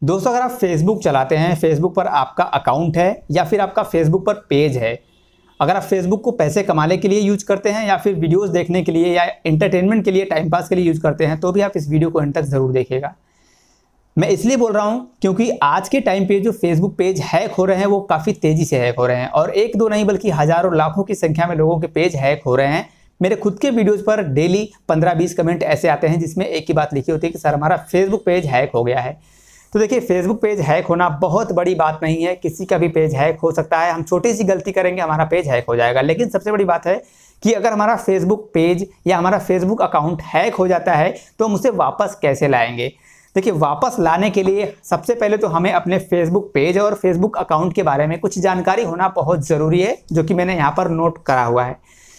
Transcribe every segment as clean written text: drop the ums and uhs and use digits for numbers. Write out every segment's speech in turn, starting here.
दोस्तों, अगर आप फेसबुक चलाते हैं, फेसबुक पर आपका अकाउंट है या फिर आपका फेसबुक पर पेज है, अगर आप फेसबुक को पैसे कमाने के लिए यूज करते हैं या फिर वीडियोस देखने के लिए या एंटरटेनमेंट के लिए, टाइम पास के लिए यूज करते हैं, तो भी आप इस वीडियो को अंत तक जरूर देखिएगा। मैं इसलिए बोल रहा हूं क्योंकि आज के टाइम पे जो फेसबुक पेज हैक हो रहे हैं वो काफी तेजी से हैक हो रहे हैं और एक दो नहीं बल्कि हजारों लाखों की संख्या में लोगों के पेज हैक हो रहे हैं। मेरे खुद के वीडियोस पर डेली 15-20 कमेंट ऐसे आते हैं जिसमें एक ही बात लिखी होती है कि सर हमारा फेसबुक पेज हैक हो गया है। तो देखिए, फेसबुक पेज हैक होना बहुत बड़ी बात नहीं है, किसी का भी पेज हैक हो सकता है। हम छोटी सी गलती करेंगे, हमारा पेज हैक हो जाएगा। लेकिन सबसे बड़ी बात है कि अगर हमारा फेसबुक पेज या हमारा फेसबुक अकाउंट हैक हो जाता है तो हम उसे वापस कैसे लाएंगे। देखिए, वापस लाने के लिए सबसे पहले तो हमें अपने फेसबुक पेज और फेसबुक अकाउंट के बारे में कुछ जानकारी होना बहुत ज़रूरी है, जो कि मैंने यहाँ पर नोट करा हुआ है।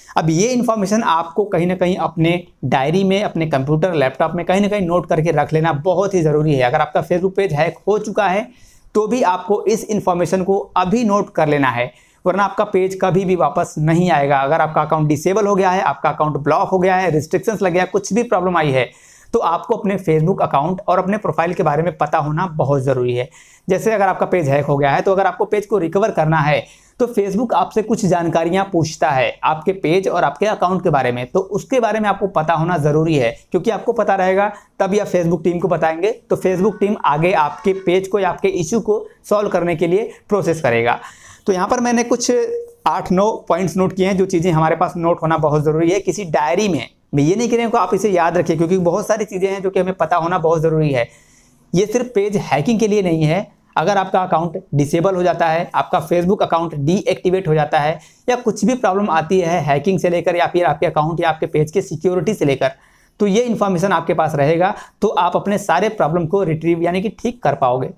अब ये इन्फॉर्मेशन आपको कहीं ना कहीं अपने डायरी में, अपने कंप्यूटर, लैपटॉप में कहीं ना कहीं नोट करके रख लेना बहुत ही ज़रूरी है। अगर आपका फेसबुक पेज हैक हो चुका है तो भी आपको इस इन्फॉर्मेशन को अभी नोट कर लेना है, वरना आपका पेज कभी भी वापस नहीं आएगा। अगर आपका अकाउंट डिसेबल हो गया है, आपका अकाउंट ब्लॉक हो गया है, रिस्ट्रिक्शंस लग गया, कुछ भी प्रॉब्लम आई है, तो आपको अपने फेसबुक अकाउंट और अपने प्रोफाइल के बारे में पता होना बहुत ज़रूरी है। जैसे अगर आपका पेज हैक हो गया है तो अगर आपको पेज को रिकवर करना है तो फेसबुक आपसे कुछ जानकारियां पूछता है आपके पेज और आपके अकाउंट के बारे में, तो उसके बारे में आपको पता होना ज़रूरी है, क्योंकि आपको पता रहेगा तभी आप फेसबुक टीम को बताएंगे, तो फेसबुक टीम आगे आपके पेज को या आपके इशू को सॉल्व करने के लिए प्रोसेस करेगा। तो यहाँ पर मैंने कुछ 8-9 पॉइंट्स नोट किए हैं, जो चीज़ें हमारे पास नोट होना बहुत ज़रूरी है किसी डायरी में। मैं ये नहीं कह रहा हूं कि आप इसे याद रखिए, क्योंकि बहुत सारी चीज़ें हैं जो कि हमें पता होना बहुत ज़रूरी है। ये सिर्फ पेज हैकिंग के लिए नहीं है। अगर आपका अकाउंट डिसेबल हो जाता है, आपका फेसबुक अकाउंट डीएक्टिवेट हो जाता है, या कुछ भी प्रॉब्लम आती है हैकिंग से लेकर या फिर आपके अकाउंट या आपके पेज के सिक्योरिटी से लेकर, तो ये इन्फॉर्मेशन आपके पास रहेगा तो आप अपने सारे प्रॉब्लम को रिट्रीव यानी कि ठीक कर पाओगे।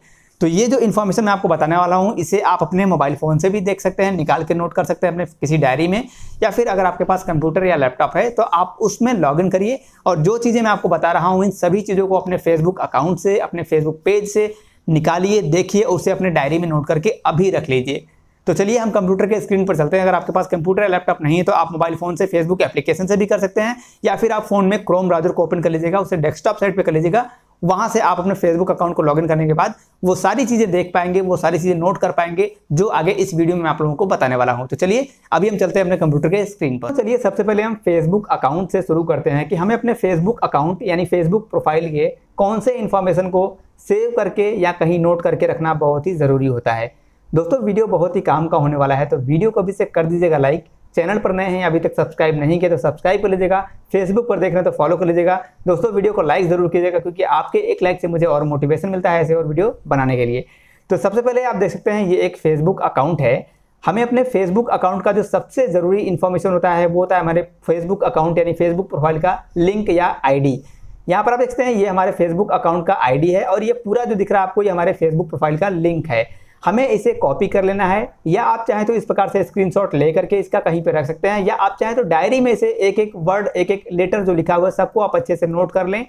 तो ये जो इन्फॉर्मेशन मैं आपको बताने वाला हूँ, इसे आप अपने मोबाइल फ़ोन से भी देख सकते हैं, निकाल के नोट कर सकते हैं अपने किसी डायरी में, या फिर अगर आपके पास कंप्यूटर या लैपटॉप है तो आप उसमें लॉगिन करिए और जो चीज़ें मैं आपको बता रहा हूँ इन सभी चीज़ों को अपने फेसबुक अकाउंट से, अपने फेसबुक पेज से निकालिए, देखिए, उसे अपने डायरी में नोट करके अभी रख लीजिए। तो चलिए हम कंप्यूटर के स्क्रीन पर चलते हैं। अगर आपके पास कंप्यूटर या लैपटॉप नहीं है तो आप मोबाइल फ़ोन से फेसबुक एप्लीकेशन से भी कर सकते हैं, या फिर आप फ़ोन में क्रोम ब्राउज़र को ओपन कर लीजिएगा, उसे डेस्कटॉप साइट पे कर लीजिएगा। वहाँ से आप अपने फेसबुक अकाउंट को लॉगिन करने के बाद वो सारी चीज़ें देख पाएंगे, वो सारी चीज़ें नोट कर पाएंगे जो आगे इस वीडियो में आप लोगों को बताने वाला हूँ। तो चलिए अभी हम चलते हैं अपने कंप्यूटर के स्क्रीन पर। चलिए सबसे पहले हम फेसबुक अकाउंट से शुरू करते हैं कि हमें अपने फेसबुक अकाउंट यानी फेसबुक प्रोफाइल के कौन से इन्फॉर्मेशन को सेव करके या कहीं नोट करके रखना बहुत ही ज़रूरी होता है। दोस्तों, वीडियो बहुत ही काम का होने वाला है, तो वीडियो को भी से कर दीजिएगा लाइक। चैनल पर नए हैं, अभी तक सब्सक्राइब नहीं किया तो सब्सक्राइब कर लीजिएगा। फेसबुक पर देख रहे हैं तो फॉलो कर लीजिएगा। दोस्तों, वीडियो को लाइक ज़रूर कीजिएगा, क्योंकि आपके एक लाइक से मुझे और मोटिवेशन मिलता है ऐसे और वीडियो बनाने के लिए। तो सबसे पहले आप देख सकते हैं ये एक फेसबुक अकाउंट है। हमें अपने फेसबुक अकाउंट का जो सबसे ज़रूरी इन्फॉर्मेशन होता है वो होता है हमारे फेसबुक अकाउंट यानी फेसबुक प्रोफाइल का लिंक या ID। यहाँ पर आप देखते हैं ये हमारे फेसबुक अकाउंट का ID है और ये पूरा जो दिख रहा है आपको ये हमारे फेसबुक प्रोफाइल का लिंक है। हमें इसे कॉपी कर लेना है, या आप चाहें तो इस प्रकार से स्क्रीनशॉट ले करके इसका कहीं पे रख सकते हैं, या आप चाहें तो डायरी में से एक एक वर्ड, एक एक लेटर जो लिखा हुआ है सबको आप अच्छे से नोट कर लें।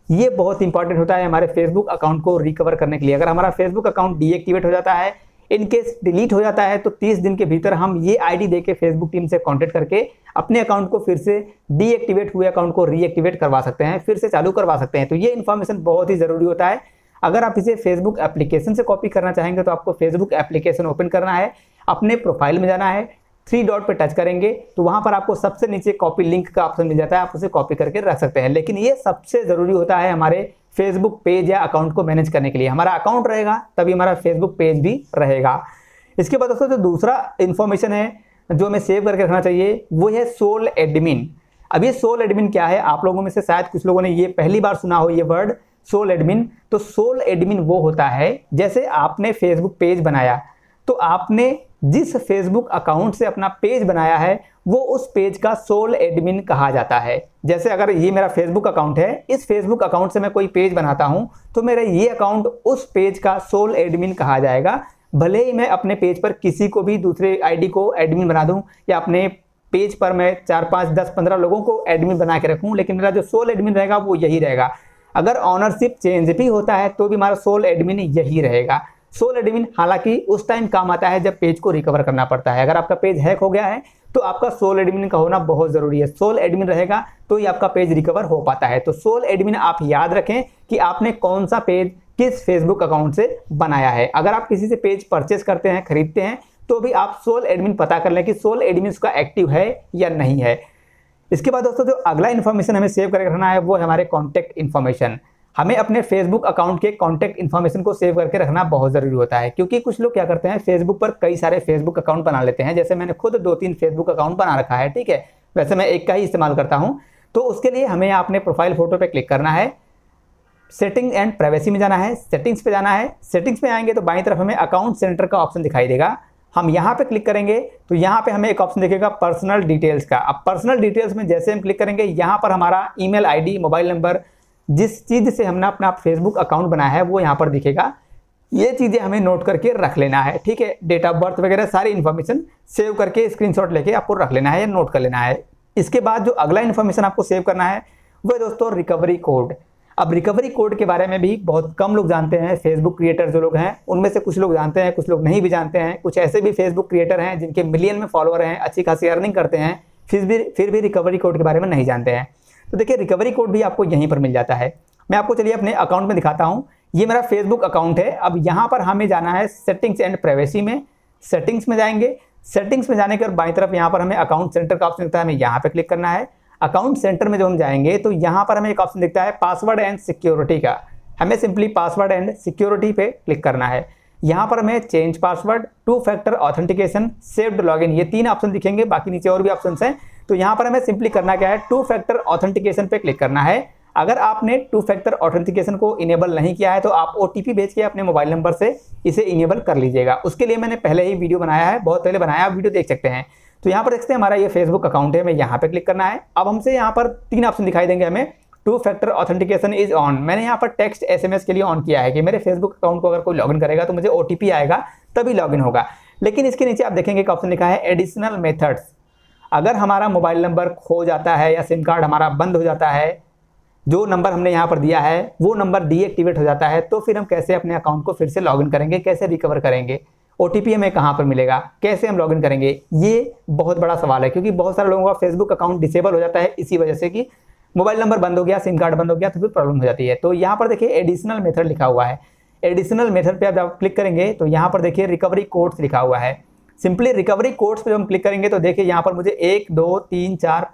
ये बहुत इंपॉर्टेंट होता है हमारे फेसबुक अकाउंट को रिकवर करने के लिए। अगर हमारा फेसबुक अकाउंट डीएक्टिवेट हो जाता है, इनकेस डिलीट हो जाता है, तो 30 दिन के भीतर हम ये ID दे के फेसबुक टीम से कॉन्टेक्ट करके अपने अकाउंट को फिर से डीएक्टिवेट हुए अकाउंट को रीएक्टिवेट करवा सकते हैं, फिर से चालू करवा सकते हैं। तो ये इन्फॉर्मेशन बहुत ही ज़रूरी होता है। अगर आप इसे फेसबुक एप्लीकेशन से कॉपी करना चाहेंगे तो आपको फेसबुक एप्लीकेशन ओपन करना है, अपने प्रोफाइल में जाना है, 3 डॉट पे टच करेंगे तो वहां पर आपको सबसे नीचे कॉपी लिंक का ऑप्शन मिल जाता है, आप उसे कॉपी करके रख सकते हैं। लेकिन ये सबसे ज़रूरी होता है हमारे फेसबुक पेज या अकाउंट को मैनेज करने के लिए। हमारा अकाउंट रहेगा तभी हमारा फेसबुक पेज भी रहेगा। इसके बाद दोस्तों जो दूसरा इन्फॉर्मेशन है जो हमें सेव करके रखना चाहिए वो है सोल एडमिन। अब ये सोल एडमिन क्या है, आप लोगों में से शायद कुछ लोगों ने ये पहली बार सुना हो ये वर्ड सोल एडमिन। तो सोल एडमिन वो होता है, जैसे आपने फेसबुक पेज बनाया तो आपने जिस फेसबुक अकाउंट से अपना पेज बनाया है वो उस पेज का सोल एडमिन कहा जाता है। जैसे अगर ये मेरा फेसबुक अकाउंट है, इस फेसबुक अकाउंट से मैं कोई पेज बनाता हूं तो मेरा ये अकाउंट उस पेज का सोल एडमिन कहा जाएगा। भले ही मैं अपने पेज पर किसी को भी दूसरे ID को एडमिन बना दूं, या अपने पेज पर मैं 4-5-10-15 लोगों को एडमिन बना के रखूं, लेकिन मेरा जो सोल एडमिन रहेगा वो यही रहेगा। अगर ऑनरशिप चेंज भी होता है तो भी हमारा सोल एडमिन यही रहेगा। सोल एडमिन हालांकि उस टाइम काम आता है जब पेज को रिकवर करना पड़ता है। अगर आपका पेज हैक हो गया है तो आपका सोल एडमिन का होना बहुत ज़रूरी है। सोल एडमिन रहेगा तो ही आपका पेज रिकवर हो पाता है। तो सोल एडमिन आप याद रखें कि आपने कौन सा पेज किस फेसबुक अकाउंट से बनाया है। अगर आप किसी से पेज परचेस करते हैं, खरीदते हैं, तो भी आप सोल एडमिन पता कर लें कि सोल एडमिन उसका एक्टिव है या नहीं है। इसके बाद दोस्तों जो अगला इन्फॉर्मेशन हमें सेव करके रखना है वो है हमारे कॉन्टैक्ट इन्फॉर्मेशन। हमें अपने फेसबुक अकाउंट के कॉन्टैक्ट इन्फॉर्मेशन को सेव करके रखना बहुत जरूरी होता है, क्योंकि कुछ लोग क्या करते हैं, फेसबुक पर कई सारे फेसबुक अकाउंट बना लेते हैं। जैसे मैंने खुद 2-3 फेसबुक अकाउंट बना रखा है, ठीक है, वैसे मैं एक का ही इस्तेमाल करता हूं। तो उसके लिए हमें यहाँ अपने प्रोफाइल फोटो पे क्लिक करना है, सेटिंग एंड प्राइवेसी में जाना है, सेटिंग्स पे जाना है। सेटिंग्स पे आएंगे तो बाईं तरफ हमें अकाउंट सेंटर का ऑप्शन दिखाई देगा। हम यहाँ पे क्लिक करेंगे तो यहाँ पे हमें एक ऑप्शन दिखेगा पर्सनल डिटेल्स का। अब पर्सनल डिटेल्स में जैसे हम क्लिक करेंगे, यहाँ पर हमारा ईमेल आईडी, मोबाइल नंबर, जिस चीज़ से हमने अपना फेसबुक अकाउंट बनाया है वो यहाँ पर दिखेगा। ये चीज़ें हमें नोट करके रख लेना है, ठीक है। डेट ऑफ बर्थ वगैरह सारी इन्फॉर्मेशन सेव करके स्क्रीनशॉट लेके आपको रख लेना है या नोट कर लेना है। इसके बाद जो अगला इन्फॉर्मेशन आपको सेव करना है वो है दोस्तों रिकवरी कोड। अब रिकवरी कोड के बारे में भी बहुत कम लोग जानते हैं। फेसबुक क्रिएटर जो लोग हैं उनमें से कुछ लोग जानते हैं, कुछ लोग नहीं भी जानते हैं। कुछ ऐसे भी फेसबुक क्रिएटर हैं जिनके मिलियन में फॉलोअर हैं, अच्छी खासी अर्निंग करते हैं, फिर भी रिकवरी कोड के बारे में नहीं जानते हैं। तो देखिए रिकवरी कोड भी आपको यहीं पर मिल जाता है। मैं आपको चलिए अपने अकाउंट में दिखाता हूँ। ये मेरा फेसबुक अकाउंट है। अब यहाँ पर हमें जाना है सेटिंग्स एंड प्राइवेसी में। सेटिंग्स में जाएंगे, सेटिंग्स में जाने के बाद बाईं तरफ यहाँ पर हमें अकाउंट सेंटर का ऑप्शन दिखता है, हमें यहाँ पे क्लिक करना है। अकाउंट सेंटर में जो हम जाएंगे तो यहाँ पर हमें एक ऑप्शन दिखता है पासवर्ड एंड सिक्योरिटी का। हमें सिंपली पासवर्ड एंड सिक्योरिटी पे क्लिक करना है। यहाँ पर हमें change password, 2 factor authentication, saved login, ये 3 ऑप्शन दिखेंगे। बाकी नीचे और भी ऑप्शंस हैं। तो यहाँ पर हमें सिंपली करना क्या है, 2 फैक्टर ऑथेंटिकेशन पे क्लिक करना है। अगर आपने 2 फैक्टर ऑथेंटिकेशन को इनेबल नहीं किया है तो आप OTP भेज के अपने मोबाइल नंबर से इसे इनेबल कर लीजिएगा। उसके लिए मैंने पहले ही वीडियो बनाया है, बहुत पहले बनाया, आप वीडियो देख सकते हैं। तो यहाँ पर देखते हैं हमारा ये फेसबुक अकाउंट है, मैं यहाँ पे क्लिक करना है। अब हमसे यहाँ पर 3 ऑप्शन दिखाई देंगे हमें। 2 फैक्टर ऑथेंटिकेशन इज ऑन, मैंने यहाँ पर टेक्स्ट SMS के लिए ऑन किया है कि मेरे फेसबुक अकाउंट को अगर कोई लॉगिन करेगा तो मुझे OTP आएगा तभी लॉगिन होगा। लेकिन इसके नीचे आप देखेंगे एक ऑप्शन लिखा है एडिशनल मेथड्स। अगर हमारा मोबाइल नंबर खो जाता है या सिम कार्ड हमारा बंद हो जाता है, जो नंबर हमने यहाँ पर दिया है वो नंबर डीएक्टिवेट हो जाता है, तो फिर हम कैसे अपने अकाउंट को फिर से लॉगिन करेंगे, कैसे रिकवर करेंगे, OTP हमें कहाँ पर मिलेगा, कैसे हम लॉगिन करेंगे, ये बहुत बड़ा सवाल है। क्योंकि बहुत सारे लोगों का फेसबुक अकाउंट डिसेबल हो जाता है इसी वजह से कि मोबाइल नंबर बंद हो गया, सिम कार्ड बंद हो गया, तो फिर प्रॉब्लम हो जाती है। तो यहाँ पर देखिए एडिशनल मेथड लिखा हुआ है। एडिशनल मेथड पे आप क्लिक करेंगे तो यहाँ पर देखिए रिकवरी कोड्स लिखा हुआ है। सिंपली रिकवरी कोड्स पे हम क्लिक करेंगे तो देखिए यहाँ पर मुझे 1 2 3 4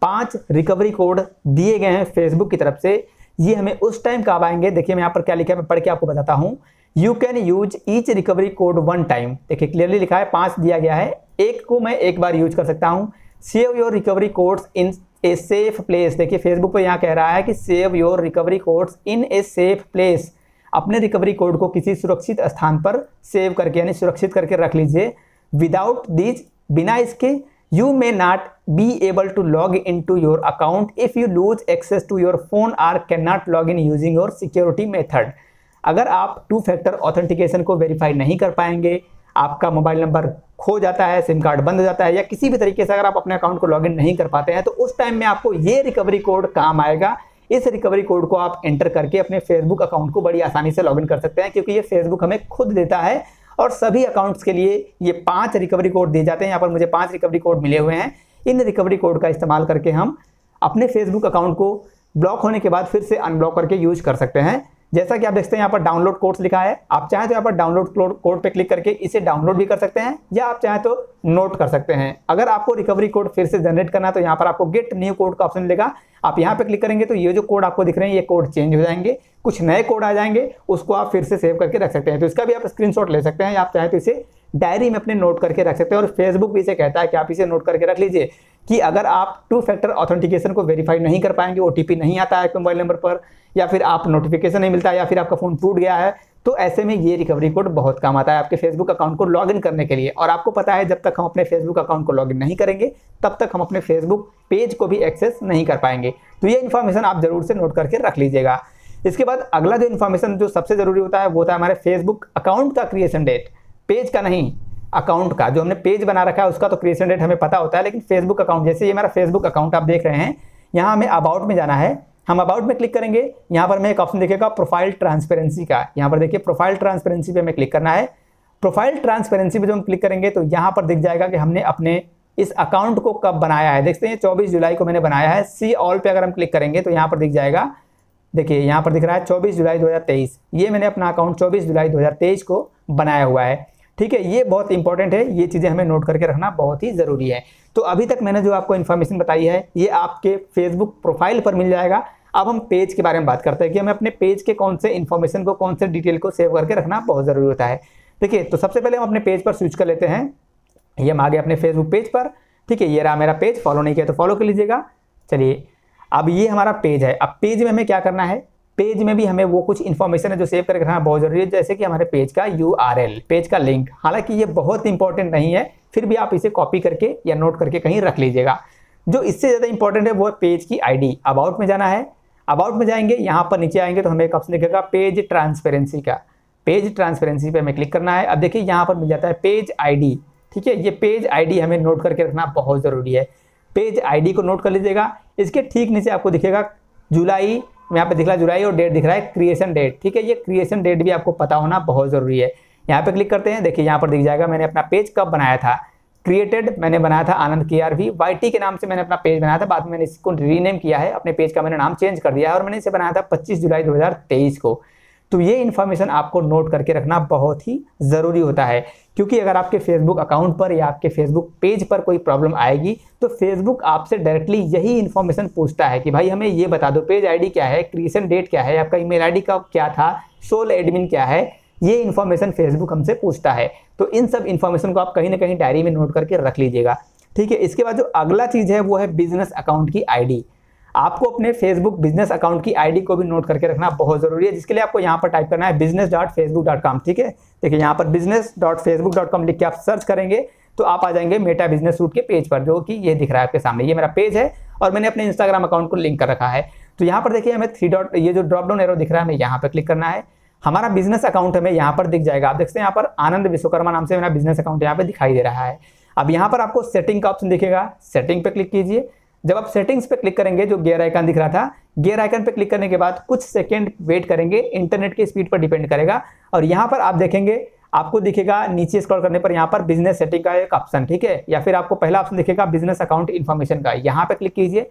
5 रिकवरी कोड दिए गए हैं फेसबुक की तरफ से। ये हमें उस टाइम कब आएंगे, देखिए मैं यहाँ पर क्या लिखा है, मैं पढ़ के आपको बताता हूँ। You can use each recovery code 1 time, देखिए क्लियरली लिखा है, 5 दिया गया है, एक को मैं एक बार यूज कर सकता हूँ। Save your recovery codes in a safe place, देखिए फेसबुक पे यहाँ कह रहा है कि save your recovery codes in a safe place, अपने रिकवरी कोड को किसी सुरक्षित स्थान पर सेव करके यानी सुरक्षित करके रख लीजिए। विदाउट दिस, बिना इसके, you may not be able to log into your account if you lose access to your phone or cannot log in using your security method। अगर आप 2 फैक्टर ऑथेंटिकेशन को वेरीफाई नहीं कर पाएंगे, आपका मोबाइल नंबर खो जाता है, सिम कार्ड बंद हो जाता है, या किसी भी तरीके से अगर आप अपने अकाउंट को लॉगिन नहीं कर पाते हैं, तो उस टाइम में आपको ये रिकवरी कोड काम आएगा। इस रिकवरी कोड को आप एंटर करके अपने फेसबुक अकाउंट को बड़ी आसानी से लॉगिन कर सकते हैं, क्योंकि ये फेसबुक हमें खुद देता है और सभी अकाउंट्स के लिए ये 5 रिकवरी कोड दिए जाते हैं। यहाँ पर मुझे 5 रिकवरी कोड मिले हुए हैं। इन रिकवरी कोड का इस्तेमाल करके हम अपने फेसबुक अकाउंट को ब्लॉक होने के बाद फिर से अनब्लॉक करके यूज कर सकते हैं। जैसा कि आप देखते हैं यहाँ पर डाउनलोड कोड्स लिखा है, आप चाहें तो यहाँ पर डाउनलोड कोड पे क्लिक करके इसे डाउनलोड भी कर सकते हैं, या आप चाहें तो नोट कर सकते हैं। अगर आपको रिकवरी कोड फिर से जनरेट करना है तो यहाँ पर आपको गेट न्यू कोड का ऑप्शन मिलेगा। आप यहाँ पे क्लिक करेंगे तो ये जो कोड आपको दिख रहे हैं ये कोड चेंज हो जाएंगे, कुछ नए कोड आ जाएंगे, उसको आप फिर से सेव करके रख सकते हैं। तो इसका भी आप स्क्रीनशॉट ले सकते हैं, या आप चाहें तो इसे डायरी में अपने नोट करके रख सकते हैं। और फेसबुक भी इसे कहता है कि आप इसे नोट करके रख लीजिए कि अगर आप 2 फैक्टर ऑथेंटिकेशन को वेरीफाई नहीं कर पाएंगे, OTP नहीं आता है मोबाइल नंबर पर, या फिर आप नोटिफिकेशन नहीं मिलता है, या फिर आपका फ़ोन टूट गया है, तो ऐसे में ये रिकवरी कोड बहुत काम आता है आपके फेसबुक अकाउंट को लॉगिन करने के लिए। और आपको पता है जब तक हम अपने फेसबुक अकाउंट को लॉगिन नहीं करेंगे तब तक हम अपने फेसबुक पेज को भी एक्सेस नहीं कर पाएंगे। तो ये इन्फॉर्मेशन आप जरूर से नोट करके रख लीजिएगा। इसके बाद अगला जो इन्फॉर्मेशन जो सबसे जरूरी होता है वो होता है हमारे फेसबुक अकाउंट का क्रिएशन डेट, पेज का नहीं, अकाउंट का। जो हमने पेज बना रखा है उसका तो क्रिएशन डेट हमें पता होता है, लेकिन फेसबुक अकाउंट, जैसे ये मेरा फेसबुक अकाउंट आप देख रहे हैं, यहाँ हमें अबाउट में जाना है। हम अबाउट में क्लिक करेंगे, यहाँ पर हमें एक ऑप्शन दिखेगा प्रोफाइल ट्रांसपेरेंसी का। यहाँ पर देखिए प्रोफाइल ट्रांसपेरेंसी पे हमें क्लिक करना है। प्रोफाइल ट्रांसपेरेंसी पे जो हम क्लिक करेंगे तो यहाँ पर दिख जाएगा कि हमने अपने इस अकाउंट को कब बनाया है। देखते हैं 24 जुलाई को मैंने बनाया है। सी ऑल पे अगर हम क्लिक करेंगे तो यहाँ पर दिख जाएगा देखिए यहाँ पर दिख रहा है 24 जुलाई 2023, ये मैंने अपना अकाउंट 24 जुलाई 2023 को बनाया हुआ है। ठीक है, ये बहुत इंपॉर्टेंट है, ये चीज़ें हमें नोट करके रखना बहुत ही ज़रूरी है। तो अभी तक मैंने जो आपको इन्फॉर्मेशन बताई है ये आपके फेसबुक प्रोफाइल पर मिल जाएगा। अब हम पेज के बारे में बात करते हैं कि हमें अपने पेज के कौन से इन्फॉर्मेशन को, कौन से डिटेल को सेव करके रखना बहुत ज़रूरी होता है। देखिए, तो सबसे पहले हम अपने पेज पर स्विच कर लेते हैं। ये हम आ गए अपने फेसबुक पेज पर। ठीक है, ये रहा मेरा पेज, फॉलो नहीं किया तो फॉलो कर लीजिएगा। चलिए, अब ये हमारा पेज है। अब पेज में हमें क्या करना है, पेज में भी हमें वो कुछ इन्फॉर्मेशन है जो सेव करके रखना बहुत जरूरी है, जैसे कि हमारे पेज का URL, पेज का लिंक। हालांकि ये बहुत इंपॉर्टेंट नहीं है, फिर भी आप इसे कॉपी करके या नोट करके कहीं रख लीजिएगा। जो इससे ज़्यादा इंपॉर्टेंट है वो है पेज की ID। अबाउट में जाना है, अबाउट में जाएंगे, यहाँ पर नीचे आएंगे तो हमें एक ऑप्शन दिखेगा पेज ट्रांसपेरेंसी का। पेज ट्रांसपेरेंसी पे हमें क्लिक करना है। अब देखिए यहाँ पर मिल जाता है पेज ID। ठीक है, ये पेज ID हमें नोट करके रखना बहुत ज़रूरी है। पेज ID को नोट कर लीजिएगा। इसके ठीक नीचे आपको दिखेगा जुलाई, यहाँ पे दिख रहा है जुलाई और डेट दिख रहा है क्रिएशन डेट। ठीक है, ये क्रिएशन डेट भी आपको पता होना बहुत ज़रूरी है। यहाँ पे क्लिक करते हैं, देखिए यहाँ पर दिख जाएगा मैंने अपना पेज कब बनाया था। क्रिएटेड मैंने बनाया था आनंद KRV YT के नाम से मैंने अपना पेज बनाया था। बाद में मैंने इसको रीनेम किया है, अपने पेज का मैंने नाम चेंज कर दिया है और मैंने इसे बनाया था 25 जुलाई 2023 को। तो ये इन्फॉर्मेशन आपको नोट करके रखना बहुत ही ज़रूरी होता है, क्योंकि अगर आपके फेसबुक अकाउंट पर या आपके फेसबुक पेज पर कोई प्रॉब्लम आएगी तो फेसबुक आपसे डायरेक्टली यही इन्फॉर्मेशन पूछता है कि भाई हमें ये बता दो, पेज ID क्या है, क्रिएशन डेट क्या है, आपका ईमेल ID का क्या था, सोल एडमिन क्या है, ये इन्फॉर्मेशन फेसबुक हमसे पूछता है। तो इन सब इन्फॉर्मेशन को आप कहीं ना कहीं डायरी में नोट करके रख लीजिएगा। ठीक है, इसके बाद जो अगला चीज़ है वो है बिजनेस अकाउंट की ID। आपको अपने फेसबुक बिजनेस अकाउंट की ID को भी नोट करके रखना बहुत जरूरी है, जिसके लिए आपको यहाँ पर टाइप करना है business.facebook.com। ठीक है, देखिए यहाँ पर business.facebook.com लिख के आप सर्च करेंगे तो आप आ जाएंगे मेटा बिजनेस रूट के पेज पर, जो कि ये दिख रहा है आपके सामने। ये मेरा पेज है और मैंने अपने इंस्टाग्राम अकाउंट को लिंक कर रखा है। तो यहाँ पर देखिए हमें ये जो ड्रॉप डाउन एरो दिख रहा है, हमें यहाँ पर क्लिक करना है। हमारा बिजनेस अकाउंट हमें यहाँ पर दिख जाएगा। आप देखते हैं यहाँ पर आनंद विश्वकर्मा नाम से मेरा बिजनेस अकाउंट यहाँ पे दिखाई दे रहा है। अब यहाँ पर आपको सेटिंग का ऑप्शन दिखेगा, सेटिंग पे क्लिक कीजिए। जब आप सेटिंग्स पे क्लिक करेंगे, जो गियर आइकन दिख रहा था, गियर आइकन पे क्लिक करने के बाद कुछ सेकंड वेट करेंगे, इंटरनेट की स्पीड पर डिपेंड करेगा। और यहाँ पर आप देखेंगे, आपको दिखेगा नीचे स्क्रॉल करने पर यहाँ पर बिजनेस सेटिंग का एक ऑप्शन। ठीक है, या फिर आपको पहला ऑप्शन दिखेगा बिजनेस अकाउंट इन्फॉर्मेशन का, यहाँ पे क्लिक कीजिए।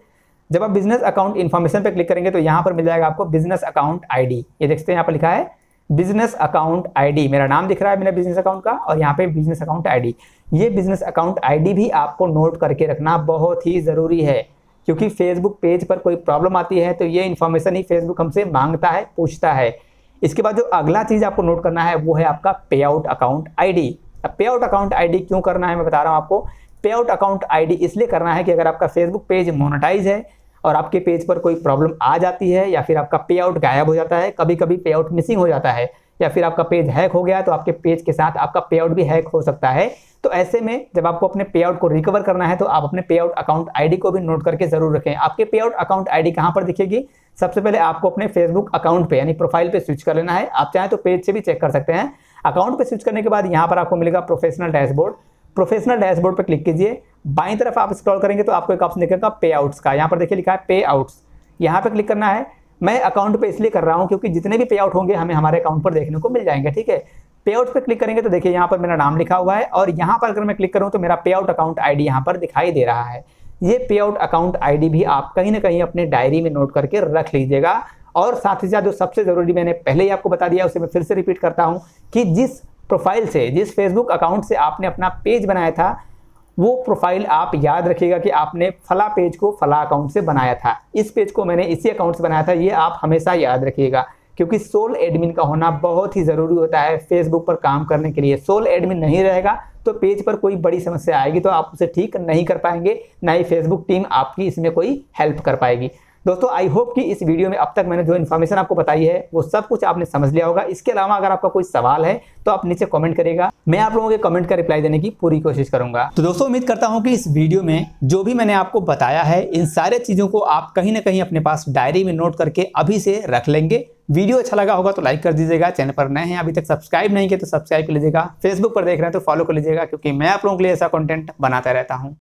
जब आप बिजनेस अकाउंट इन्फॉर्मेशन पे क्लिक करेंगे तो यहाँ पर मिल जाएगा आपको बिजनेस अकाउंट ID। ये देखते हैं यहाँ पर लिखा है बिजनेस अकाउंट ID, मेरा नाम दिख रहा है मेरा बिजनेस अकाउंट का, और यहाँ पे बिजनेस अकाउंट ID। ये बिजनेस अकाउंट ID भी आपको नोट करके रखना बहुत ही ज़रूरी है, क्योंकि फेसबुक पेज पर कोई प्रॉब्लम आती है तो ये इन्फॉर्मेशन ही फेसबुक हमसे मांगता है, पूछता है। इसके बाद जो अगला चीज़ आपको नोट करना है वो है आपका पे आउट अकाउंट ID। अब पे आउट अकाउंट ID क्यों करना है मैं बता रहा हूँ आपको। पे आउट अकाउंट ID इसलिए करना है कि अगर आपका फेसबुक पेज मोनेटाइज है और आपके पेज पर कोई प्रॉब्लम आ जाती है, या फिर आपका पे आउट गायब हो जाता है, कभी कभी पे आउट मिसिंग हो जाता है, या फिर आपका पेज हैक हो गया तो आपके पेज के साथ आपका पे आउट भी हैक हो सकता है। तो ऐसे में जब आपको अपने पे आउट को रिकवर करना है तो आप अपने पे आउट अकाउंट ID को भी नोट करके जरूर रखें। आपके पे आउट अकाउंट ID कहाँ पर दिखेगी, सबसे पहले आपको अपने फेसबुक अकाउंट पे यानी प्रोफाइल पे स्विच कर लेना है। आप चाहें तो पेज से भी चेक कर सकते हैं। अकाउंट पे स्विच करने के बाद यहाँ पर आपको मिलेगा प्रोफेशनल डैशबोर्ड। प्रोफेशनल डैशबोर्ड पे क्लिक कीजिए। बाईं तरफ आप स्क्रॉल करेंगे तो आपको एक ऑप्शन दिखेगा पे आउट्स का, यहाँ पर देखिए लिखा है पे आउट्स, यहाँ पे क्लिक करना है। मैं अकाउंट पे इसलिए कर रहा हूँ क्योंकि जितने भी पे आउट होंगे हमें हमारे अकाउंट पर देखने को मिल जाएंगे। ठीक है, पे आउट पे क्लिक करेंगे तो देखिए यहाँ पर मेरा नाम लिखा हुआ है, और यहाँ पर अगर मैं क्लिक करूँ तो मेरा पे आउट अकाउंट ID यहाँ पर दिखाई दे रहा है। ये पे आउट अकाउंट ID भी आप कहीं ना कहीं अपने डायरी में नोट करके रख लीजिएगा। और साथ ही साथ जो सबसे जरूरी मैंने पहले ही आपको बता दिया, उसे मैं फिर से रिपीट करता हूँ कि जिस प्रोफाइल से, जिस फेसबुक अकाउंट से आपने अपना पेज बनाया था, वो प्रोफाइल आप याद रखिएगा कि आपने फला पेज को फला अकाउंट से बनाया था, इस पेज को मैंने इसी अकाउंट से बनाया था। ये आप हमेशा याद रखिएगा, क्योंकि सोल एडमिन का होना बहुत ही ज़रूरी होता है फेसबुक पर काम करने के लिए। सोल एडमिन नहीं रहेगा तो पेज पर कोई बड़ी समस्या आएगी तो आप उसे ठीक नहीं कर पाएंगे, ना ही फेसबुक टीम आपकी इसमें कोई हेल्प कर पाएगी। दोस्तों, आई होप कि इस वीडियो में अब तक मैंने जो इन्फॉर्मेशन आपको बताई है वो सब कुछ आपने समझ लिया होगा। इसके अलावा अगर आपका कोई सवाल है तो आप नीचे कमेंट करिएगा, मैं आप लोगों के कमेंट का रिप्लाई देने की पूरी कोशिश करूंगा। तो दोस्तों, उम्मीद करता हूं कि इस वीडियो में जो भी मैंने आपको बताया है, इन सारे चीज़ों को आप कहीं ना कहीं अपने पास डायरी में नोट करके अभी से रख लेंगे। वीडियो अच्छा लगा होगा तो लाइक कर दीजिएगा, चैनल पर नए हैं अभी तक सब्सक्राइब नहीं किया तो सब्सक्राइब कर लीजिएगा, फेसबुक पर देख रहे हैं तो फॉलो कर लीजिएगा, क्योंकि मैं आप लोगों के लिए ऐसा कंटेंट बनाता रहता हूं।